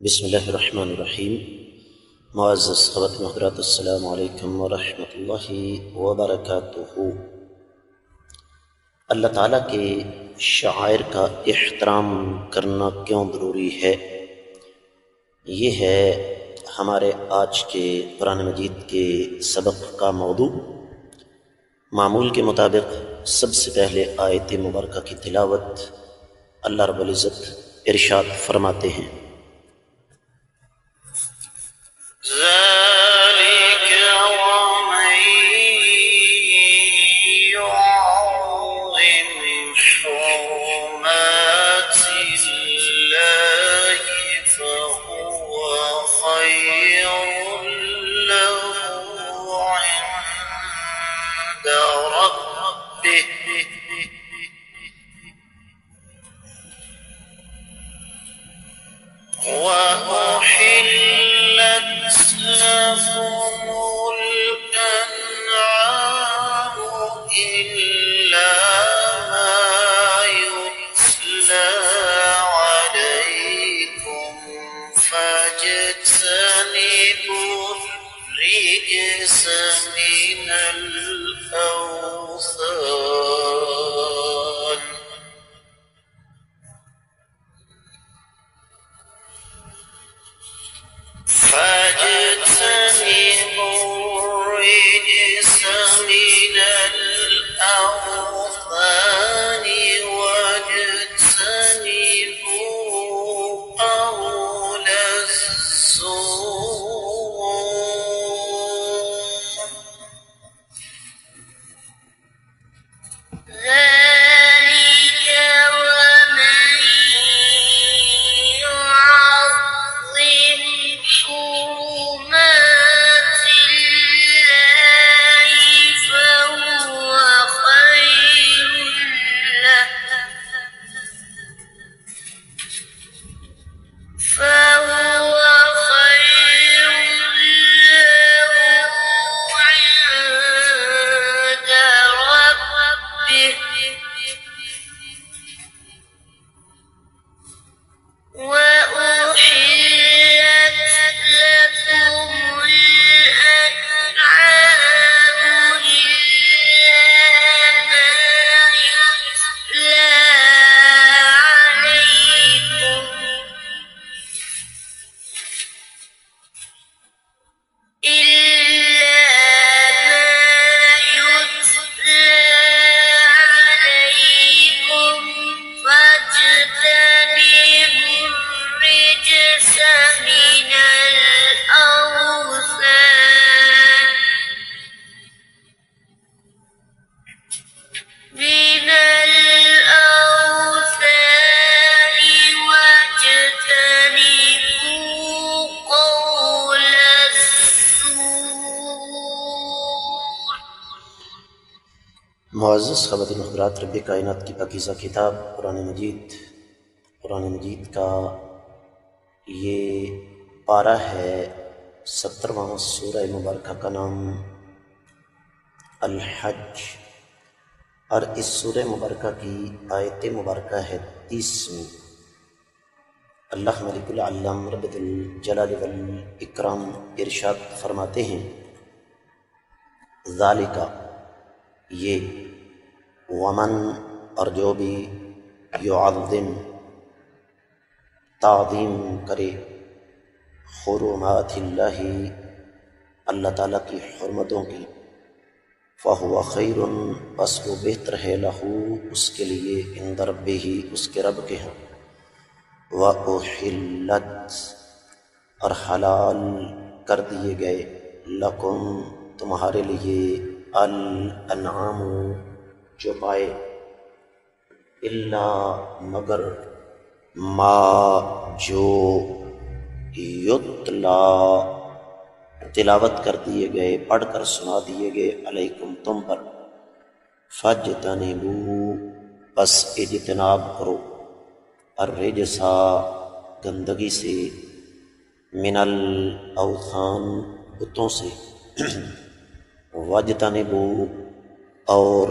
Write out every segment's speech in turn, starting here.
بسم اللہ الرحمن الرحیم۔ معزز خواتین و حضرات، السلام علیکم ورحمۃ اللہ وبرکاتہ۔ اللہ تعالیٰ کے شعائر کا احترام کرنا کیوں ضروری ہے، یہ ہے ہمارے آج کے قرآن مجید کے سبق کا موضوع۔ معمول کے مطابق سب سے پہلے آیت مبارکہ کی تلاوت اللہ رب العزت ارشاد فرماتے ہیں: ذَلِكَ وَمَن يُعَظِّمْ حُرُمَاتِ اللَّهِ فَهُوَ خَيْرٌ لَّهُ عِندَ رَبِّهِ وَأُحِلَّتْ لَكُمُ الْأَنْعَامُ إِلَّا مَا يُتْلَىٰ عَلَيْكُمْ فَاجْتَنِبُوا الرِّجْسَ مِنَ الْأَوْثَانِ واجتنبوا قول الزور ذلك ومن يعظم حرمات الله فهو خير له عند ربه وأحلت لكم الأنعام إلا ما يتلى عليكم فاجتنبوا الرجس من الأوثان واجتنبوا قول الزور۔ معزز خواتین و حضرات، رب کائنات کی پاکیزہ کتاب قرآن مجید کا یہ پارہ ہے 17واں سورہ مبارکہ کا نام الحج، اور اس سورہ مبارکہ کی آیت مبارکہ ہے 30ویں۔ اللہ ملک العلم رب الجلال والاکرام ارشاد فرماتے ہیں: ذالک، یہ، ومن، اور جو بھی، یعظم، تعظیم کرے، حرمات اللہ، اللہ تعالیٰ کی حرمتوں کی، فہو خیر، بس وہ بہتر ہے، لہو، اس کے لیے، عند ربہ، اس کے رب کے ہاں، وَأُحِلَّتْ، اور حلال کر دیے گئے، لکم، تمہارے لیے، الانعام، چوپائے، الا، مگر، ما، جو، یتلا، تلاوت کر دیے گئے، پڑھ کر سنا دیے گئے، علیکم، تم پر، فاجتنبوا، بس اجتناب کرو، الرجسا، گندگی سے، من الاوثان، بتوں سے، واجتنبوا، اور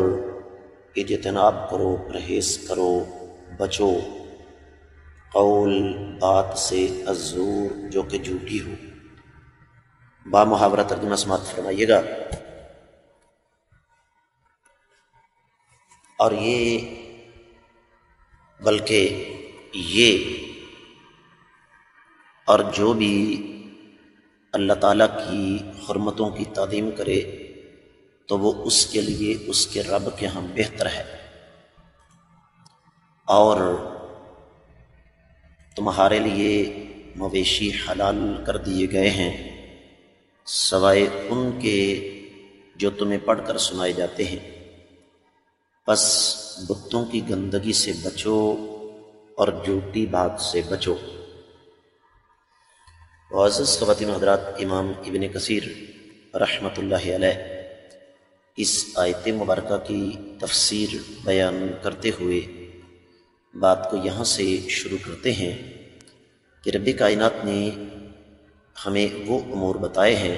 اجتناب کرو، پرہیز کرو، بچو، قول بات سے الزور جو کہ جھوٹی ہو۔ با محاورہ ترجمہ سماعت فرمائیے گا۔ اور یہ اور جو بھی اللہ تعالیٰ کی حرمتوں کی تعظیم کرے تو وہ اس کے لیے اس کے رب کے ہاں بہتر ہے۔ اور تمہارے لیے مویشی حلال کر دیے گئے ہیں سوائے ان کے جو تمہیں پڑھ کر سنائے جاتے ہیں، پس بتوں کی گندگی سے بچو اور جھوٹی بات سے بچو۔ معزز خواتین و حضرات، امام ابن کثیر رحمۃ اللہ علیہ اس آیت مبارکہ کی تفسیر بیان کرتے ہوئے بات کو یہاں سے شروع کرتے ہیں کہ رب کائنات نے ہمیں وہ امور بتائے ہیں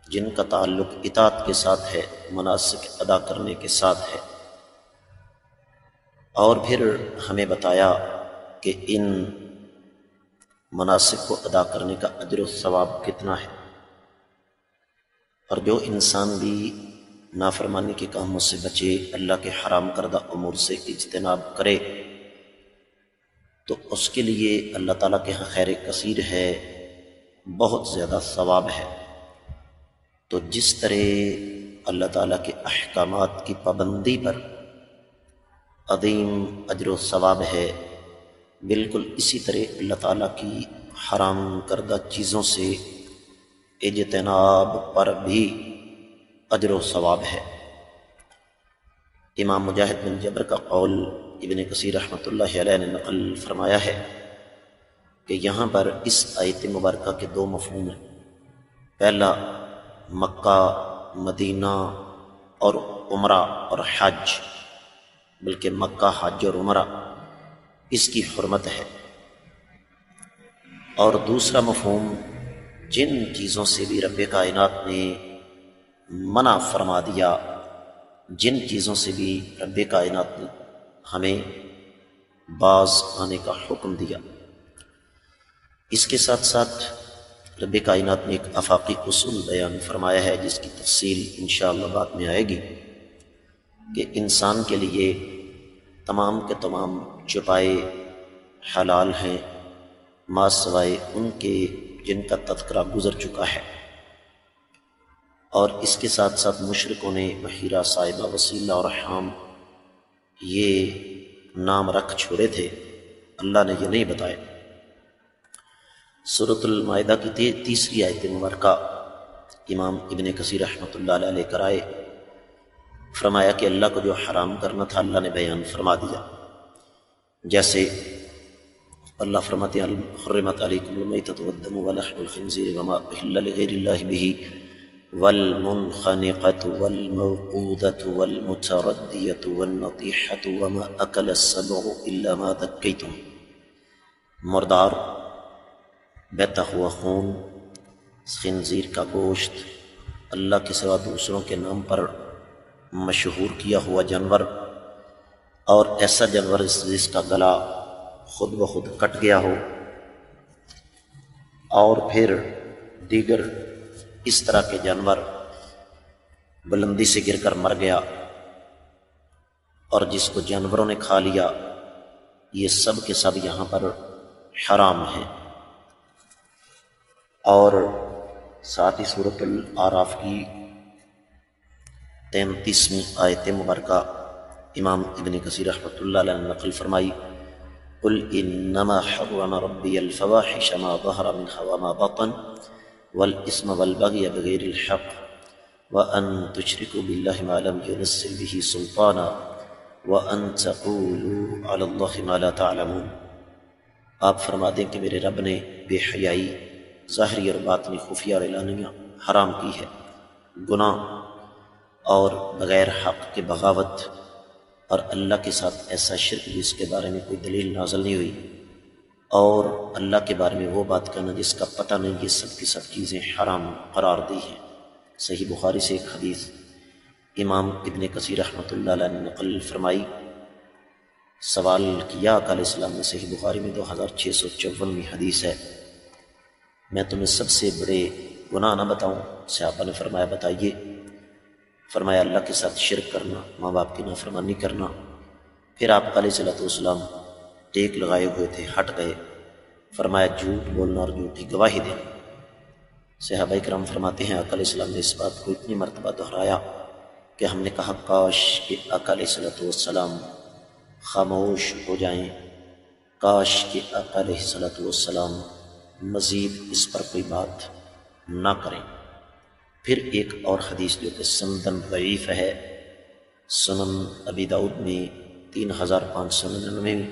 جن کا تعلق اطاعت کے ساتھ ہے، مناسک ادا کرنے کے ساتھ ہے، اور پھر ہمیں بتایا کہ ان مناسک کو ادا کرنے کا اجر و ثواب کتنا ہے۔ اور جو انسان بھی نافرمانی کے کاموں سے بچے، اللہ کے حرام کردہ امور سے اجتناب کرے، تو اس کے لیے اللہ تعالیٰ کے ہاں خیر کثیر ہے، بہت زیادہ ثواب ہے۔ تو جس طرح اللہ تعالیٰ کے احکامات کی پابندی پر عظیم اجر و ثواب ہے، بالکل اسی طرح اللہ تعالیٰ کی حرام کردہ چیزوں سے اجتناب پر بھی اجر و ثواب ہے۔ امام مجاہد بن جبر کا قول ابن کثیر رحمۃ اللہ علیہ نے نقل فرمایا ہے کہ یہاں پر اس آیت مبارکہ کے دو مفہوم ہیں۔ پہلا، مکہ، مدینہ اور عمرہ اور حج، بلکہ مکہ، حج اور عمرہ اس کی حرمت ہے۔ اور دوسرا مفہوم، جن چیزوں سے بھی رب کائنات نے منع فرما دیا، جن چیزوں سے بھی رب کائنات نے ہمیں باز آنے کا حکم دیا۔ اس کے ساتھ ساتھ رب کائنات نے ایک آفاقی اصول بیان فرمایا ہے جس کی تفصیل انشاءاللہ بعد میں آئے گی، کہ انسان کے لیے تمام کے تمام چھپائے حلال ہیں ما سوائے ان کے جن کا تذکرہ گزر چکا ہے۔ اور اس کے ساتھ ساتھ مشرکوں نے بحیرہ، صائبہ، وسیلہ اور حام یہ نام رکھ چھوڑے تھے، اللہ نے یہ نہیں بتائے۔ سورۃ المائدہ کی تیسری آیت مبارکہ امام ابن کثیر رحمۃ اللہ علیہ کر آئے، فرمایا کہ اللہ کو جو حرام کرنا تھا اللہ نے بیان فرما دیا۔ جیسے اللہ فرماتے ہیں حرمت علیکم المیتۃ والدم ولحم الخنزیر وما اہل لغیر اللہ بہ والمنخنقۃ والموقوذۃ والمتردیۃ والنطیحۃ وما اکل السبع الا ما ذکیتم، مردار، بہتا ہوا خون، خنزیر کا گوشت، اللہ کے سوا دوسروں کے نام پر مشہور کیا ہوا جانور، اور ایسا جانور جس کا گلا خود بخود کٹ گیا ہو، اور پھر دیگر اس طرح کے جانور بلندی سے گر کر مر گیا اور جس کو جانوروں نے کھا لیا، یہ سب کے سب یہاں پر حرام ہیں۔ اور ساتھ ہی سورۃ الاعراف کی 33ویں آیت مبارکہ امام ابن کثیر رحمۃ اللہ علیہ نے نقل فرمائی، قل انما حرم ربی الفواحش ما ظہر منها وما بطن والاسم والبغی بغیر الحق وان تشرکوا باللہ ما لم ينزل به سلطانا وان تقولوا علی اللہ ما لا تعلمون۔ آپ فرما دیں کہ میرے رب نے بے حیائی ظاہری اور باطنی، خفیہ اور اعلانیہ حرام کی ہے، گناہ اور بغیر حق کے بغاوت، اور اللہ کے ساتھ ایسا شرک جس کے بارے میں کوئی دلیل نازل نہیں ہوئی، اور اللہ کے بارے میں وہ بات کرنا جس کا پتہ نہیں، یہ سب کی سب چیزیں حرام قرار دی ہیں۔ صحیح بخاری سے ایک حدیث امام ابن کثیر رحمۃ اللہ علیہ نے نقل فرمائی سوال کیا آقا علیہ السلام نے، صحیح بخاری میں 2654ویں حدیث ہے، میں تمہیں سب سے بڑے گناہ نہ بتاؤں؟ صحابہ نے فرمایا بتائیے۔ فرمایا اللہ کے ساتھ شرک کرنا، ماں باپ کی نافرمانی کرنا۔ پھر آپ علیہ السلام ٹیک لگائے ہوئے تھے، ہٹ گئے۔ فرمایا جھوٹ بولنا اور جھوٹی گواہی دینا۔ صحابہ کرام فرماتے ہیں آقا علیہ السلام نے اس بات کو اتنی مرتبہ دہرایا کہ ہم نے کہا کاش کہ آقا علیہ السلام خاموش ہو جائیں، کاش کہ آقا علیہ السلام مزید اس پر کوئی بات نہ کریں۔ پھر ایک اور حدیث جو کہ سندن ضعیف ہے، سنن ابی داؤد میں 3599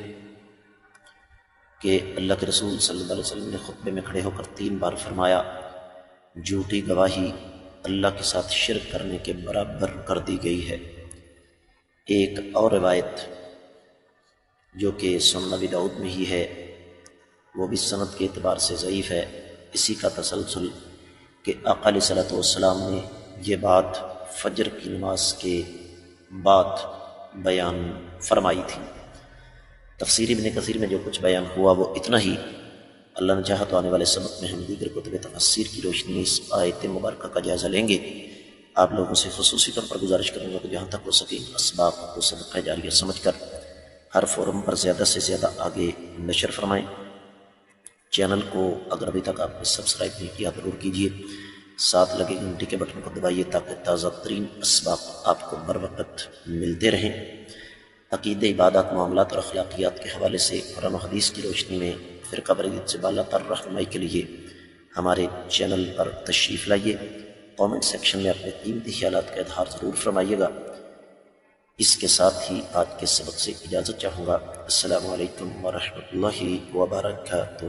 کہ اللہ کے رسول صلی اللہ علیہ وسلم نے خطبے میں کھڑے ہو کر 3 بار فرمایا جھوٹی گواہی اللہ کے ساتھ شرک کرنے کے برابر کر دی گئی ہے۔ ایک اور روایت جو کہ سنن ابی داؤد میں ہی ہے، وہ بھی سند کے اعتبار سے ضعیف ہے، اسی کا تسلسل کہ آقا علیہ السلام نے یہ بات فجر کی نماز کے بعد بیان فرمائی تھی۔ تفسیر ابن کثیر میں جو کچھ بیان ہوا وہ اتنا ہی۔ اللہ نے چاہا تو آنے والے سبق میں ہم دیگر کتب تفسیر کی روشنی میں اس آیت مبارکہ کا جائزہ لیں گے۔ آپ لوگوں سے خصوصی طور پر گزارش کروں گا کہ جہاں تک ہو سکے اسباب کو صدقہ جاریہ سمجھ کر ہر فورم پر زیادہ سے زیادہ آگے نشر فرمائیں۔ چینل کو اگر ابھی تک آپ نے سبسکرائب نہیں کیا ضرور کیجیے، ساتھ لگے گھنٹی کے بٹن کو دبائیے تاکہ تازہ ترین اسباب آپ کو بر وقت ملتے رہیں۔ عقیدہ، عبادات، معاملات اور اخلاقیات کے حوالے سے قرآن و حدیث کی روشنی میں فرقہ واریت سے بالا تر رہنمائی کے لیے ہمارے چینل پر تشریف لائیے۔ کامنٹ سیکشن میں اپنے قیمتی خیالات کا اظہار ضرور فرمائیے گا۔ اس کے ساتھ ہی آج کے سبق سے اجازت چاہوں گا۔ السلام علیکم ورحمۃ اللہ وبرکاتہ۔